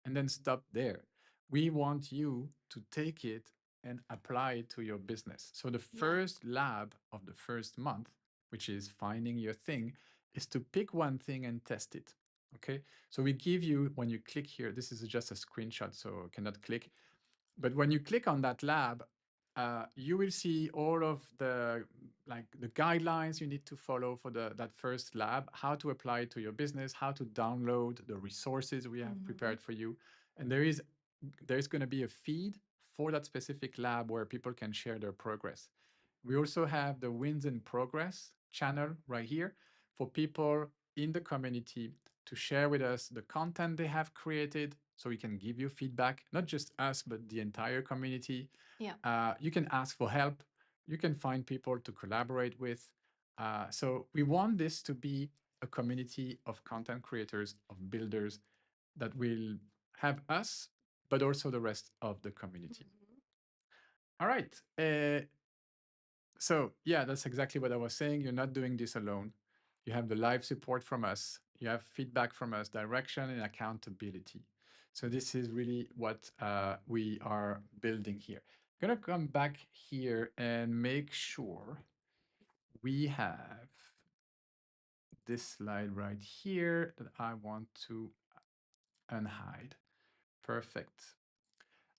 and then stop there. We want you to take it and apply it to your business. So the Yeah. first lab of the first month, which is finding your thing, is to pick one thing and test it. Okay. So we give you, when you click here, this is just a screenshot, so cannot click. But when you click on that lab, you will see all of the guidelines you need to follow for that first lab, how to apply it to your business, how to download the resources we have Mhm. prepared for you. And there's going to be a feed for that specific lab where people can share their progress. We also have the wins in progress channel right here for people in the community to share with us the content they have created so we can give you feedback, not just us, but the entire community. Yeah. You can ask for help. You can find people to collaborate with. So we want this to be a community of content creators, of builders that will have us, but also the rest of the community. Mhm. All right. So yeah, that's exactly what I was saying. You're not doing this alone. You have the live support from us. You have feedback from us, direction and accountability. So this is really what we are building here. I'm gonna come back here and make sure we have this slide right here that I want to unhide. Perfect.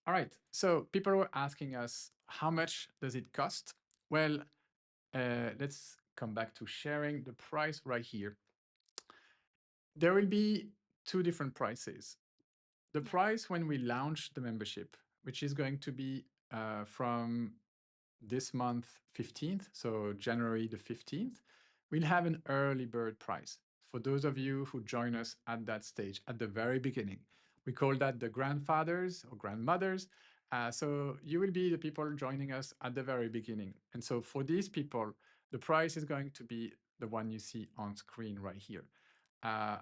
All right. So people were asking us, how much does it cost? Well, let's come back to sharing the price right here. There will be two different prices. The Yeah. price when we launch the membership, which is going to be from this month 15th, so January the 15th, we'll have an early bird price for those of you who join us at that stage, at the very beginning. We call that the grandfathers or grandmothers. So you will be the people joining us at the very beginning. And so for these people, the price is going to be the one you see on screen right here. Uh,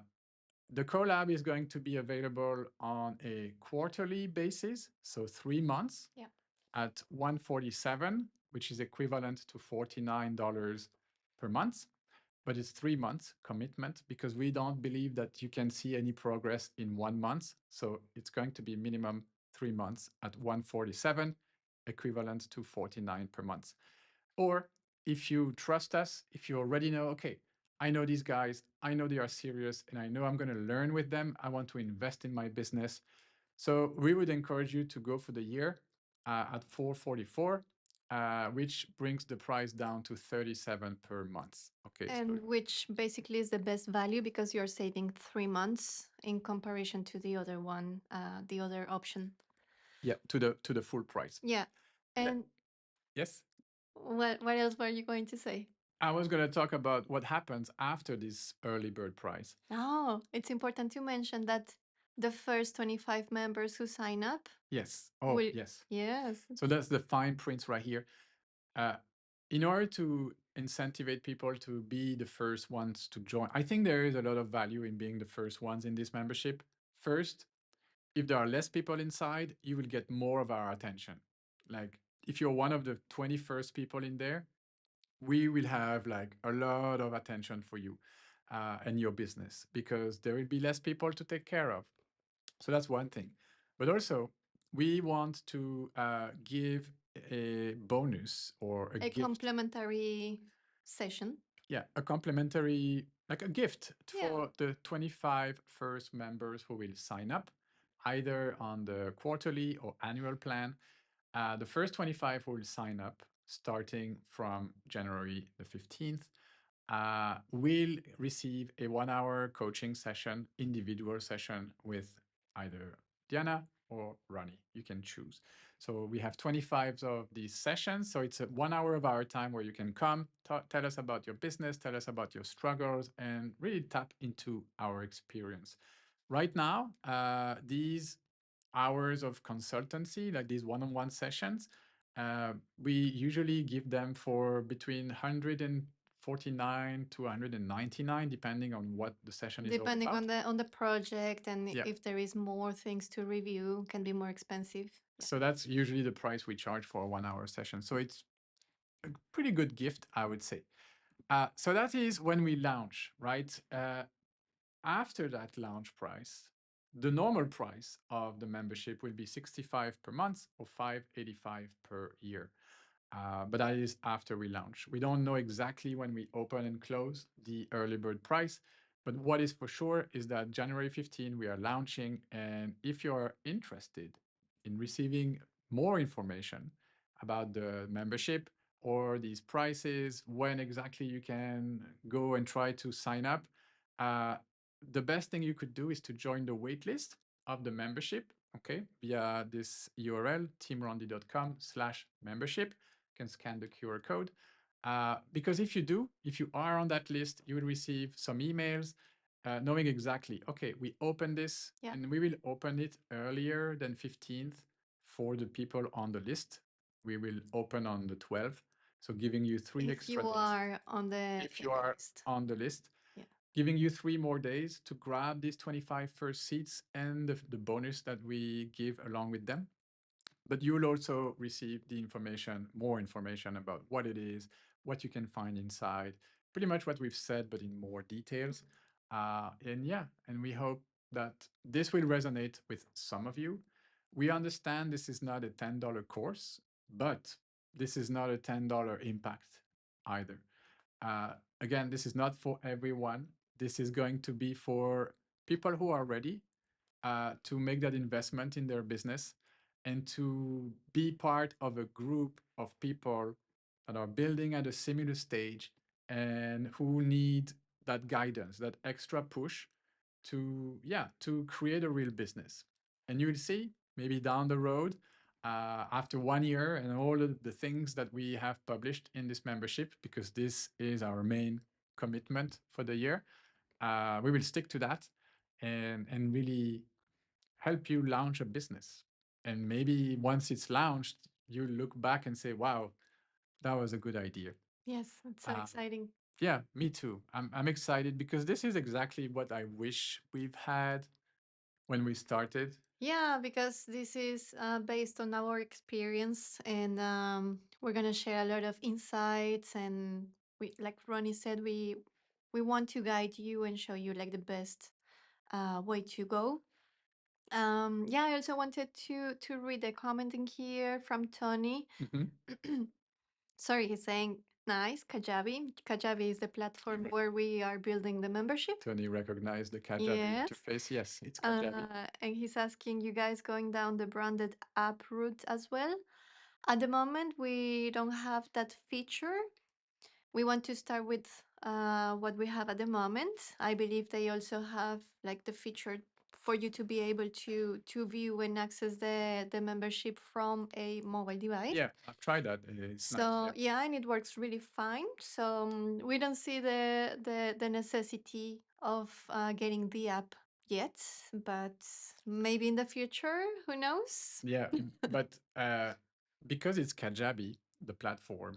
the collab is going to be available on a quarterly basis, so 3 months Yeah. at 147, which is equivalent to $49 per month. But it's 3 months commitment because we don't believe that you can see any progress in 1 month. So it's going to be minimum 3 months at 147, equivalent to 49 per month. Or if you trust us, if you already know, okay, I know these guys, I know they are serious, and I know I'm going to learn with them. I want to invest in my business. So we would encourage you to go for the year at 444, which brings the price down to 37 per month. Okay, so And which basically is the best value because you're saving 3 months in comparison to the other one, the other option. yeah, to the full price. Yeah. And Yes, what else were you going to say? I was going to talk about what happens after this early bird price. Oh, it's important to mention that the first 25 members who sign up Yes. Oh, will, yes. yes, So that's the fine print right here. Uh, in order to incentivize people to be the first ones to join, I think there is a lot of value in being the first ones in this membership. First, if there are less people inside, you will get more of our attention. Like if you're one of the 21st people in there, we will have like a lot of attention for you and your business because there will be less people to take care of. So that's one thing. But also, we want to give a bonus or a a gift. complementary session. Yeah, a complimentary, like a gift Yeah. for the 25 first members who will sign up, either on the quarterly or annual plan. The first 25 will sign up starting from January the 15th. Will receive a 1 hour coaching session, individual session with either Diana or Ronny. You can choose. So we have 25 of these sessions. So it's a 1 hour of our time where you can come, tell us about your business, tell us about your struggles, and really tap into our experience. Right now, these hours of consultancy, like these one-on-one sessions, we usually give them for between 149 to 199, depending on what the session is all Depending about. on the project and Yeah. if there is more things to review, can be more expensive. Yeah. So that's usually the price we charge for a 1 hour session. So it's a pretty good gift, I would say. So that is when we launch, right? After that launch price, the normal price of the membership will be 65 per month or 585 per year. But that is after we launch. We don't know exactly when we open and close the early bird price, but what is for sure is that January 15 we are launching. And if you're interested in receiving more information about the membership or these prices, when exactly you can go and try to sign up, uh, the best thing you could do is to join the waitlist of the membership, okay, via this URL, teamrondi.com/membership. Can scan the QR code. Because if you do, if you are on that list, you will receive some emails knowing exactly, okay, we open this Yeah. and we will open it earlier than 15th for the people on the list. We will open on the 12th. So giving you three If extra you days are on the if you are list. on the list, Yeah. giving you 3 more days to grab these 25 first seats and the bonus that we give along with them. But you will also receive the information, more information about what it is, what you can find inside, pretty much what we've said, but in more details. And yeah, and we hope that this will resonate with some of you. We understand this is not a $10 course, but this is not a $10 impact either. Uh, Again, this is not for everyone. This is going to be for people who are ready to make that investment in their business and to be part of a group of people that are building at a similar stage and who need that guidance, that extra push to, yeah, to create a real business. And you'll see maybe down the road, after 1 year and all of the things that we have published in this membership, because this is our main commitment for the year, we will stick to that and really help you launch a business. And maybe once it's launched, you look back and say, wow, that was a good idea. Yes, it's so Uh, exciting. yeah, me too. I'm excited because this is exactly what I wish we've had when we started. Yeah, because this is based on our experience, and we're gonna share a lot of insights. And we, like Ronnie said, we want to guide you and show you like the best way to go. Yeah, I also wanted to read a comment in here from Tony. Mhm. Sorry, he's saying nice Kajabi. Kajabi is the platform where we are building the membership. Tony recognized the Kajabi Yes. interface. Yes, it's Kajabi. And he's asking you guys going down the branded app route as well. At the moment, we don't have that feature. We want to start with what we have at the moment. I believe they also have like the feature for you to be able to view and access the membership from a mobile device. Yeah, I've tried that. It's nice. So Yeah. yeah, and it works really fine. So we don't see the necessity of getting the app yet, but maybe in the future, who knows? Yeah, but because it's Kajabi, the platform,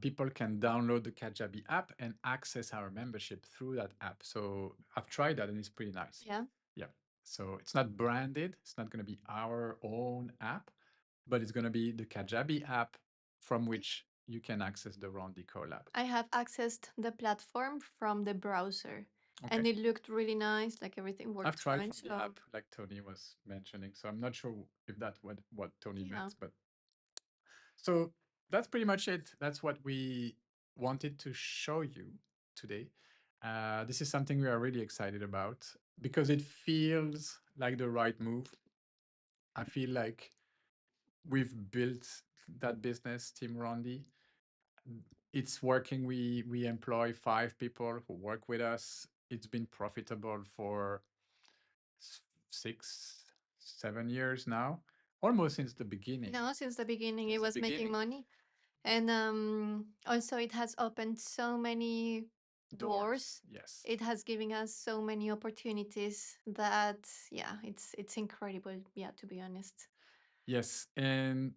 people can download the Kajabi app and access our membership through that app. So I've tried that and it's pretty nice. Yeah, Yeah. So it's not branded, it's not going to be our own app, but it's going to be the Kajabi app from which you can access the RonDi CoLab. I have accessed the platform from the browser, Okay. and it looked really nice. Like everything I've worked tried fine. from the So app, like Tony was mentioning. So I'm not sure if that's what Tony yeah, meant, but so that's pretty much it. That's what we wanted to show you today. This is something we are really excited about because it feels like the right move. I feel like we've built that business, Team Rondi. It's working. We employ 5 people who work with us. It's been profitable for 6, 7 years now, almost since the beginning. no, since the beginning, it Since the was making beginning, money. And also, it has opened so many doors. doors. Yes. It has given us so many opportunities that, yeah, it's incredible. Yeah, to be honest. Yes, and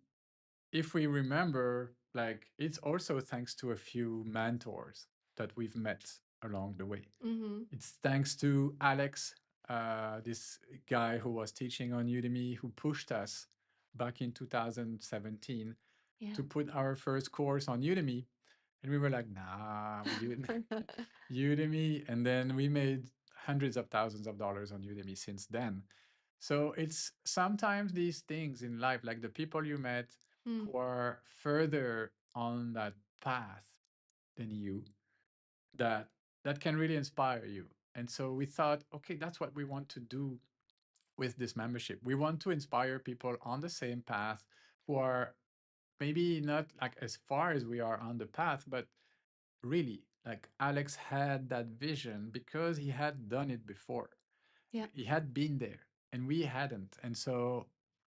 if we remember, like it's also thanks to a few mentors that we've met along the way. Mm-hmm. It's thanks to Alex, this guy who was teaching on Udemy, who pushed us back in 2017 Yeah. to put our first course on Udemy. And we were like, nah, Udemy. And then we made hundreds of thousands of dollars on Udemy since then. So it's sometimes these things in life, like the people you met Mm. who are further on that path than you, that that can really inspire you. And so we thought, okay, that's what we want to do with this membership. We want to inspire people on the same path who are maybe not like as far as we are on the path, but really like Alex had that vision because he had done it before. Yeah. He had been there and we hadn't. And so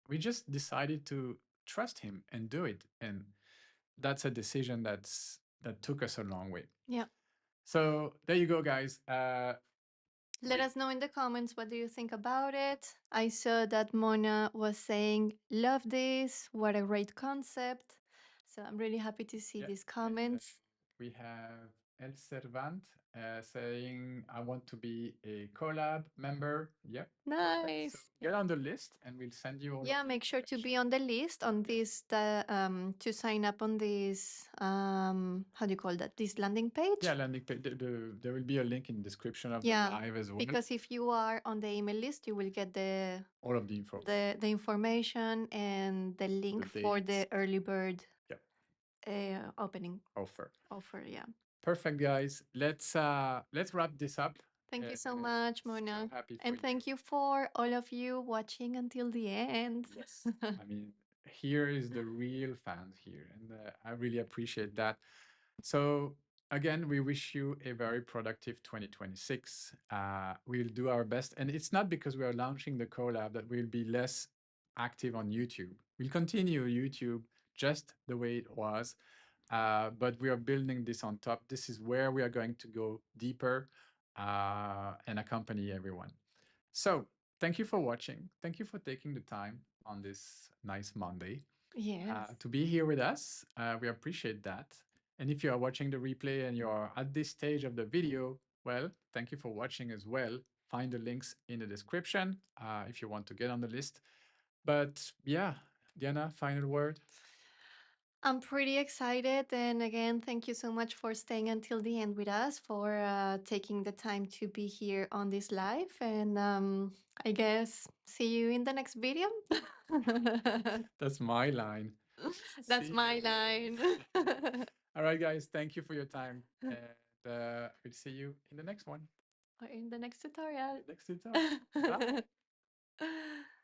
we just decided to trust him and do it. And that's a decision that took us a long way. Yeah. So there you go, guys. Let us know in the comments what do you think about it. I saw that Mona was saying, "Love this. What a great concept." So I'm really happy to see Yeah, these and comments. we have El Servant saying, "I want to be a collab member." Yep, perfect. So Nice. get on the list, and we'll send you all of Yeah, the make sure to information. be on the list on Yeah, this to sign up on this how do you call that? This landing yeah. page. Landing page. There will be a link in the description of the Yeah, live as well. because if you are on the email list, you will get All of the info, the information and the the link for dates. the early bird Yep, opening offer. offer. Yeah. Perfect, guys. Let's wrap this up. Thank you so Uh, much, so Mona. happy for And you. thank you for all of you watching until the end. Yes. I mean, here is the real fans here, and I really appreciate that. So again, we wish you a very productive 2026. We'll do our best, and it's not because we are launching the collab that we'll be less active on YouTube. We'll continue YouTube just the way it was, but we are building this on top. This is where we are going to go deeper and accompany everyone. So thank you for watching. Thank you for taking the time on this nice Monday Yes. to be here with us. We appreciate that. And if you are watching the replay and you're at this stage of the video, well, thank you for watching as well. Find the links in the description if you want to get on the list. But yeah, Diana, final word. I'm pretty excited. And again, thank you so much for staying until the end with us, for taking the time to be here on this live. And I guess see you in the next video. That's my line. That's See my you. line. All right, guys. Thank you for your time. And we'll see you in the next one. Or in the next tutorial. The next tutorial. Bye.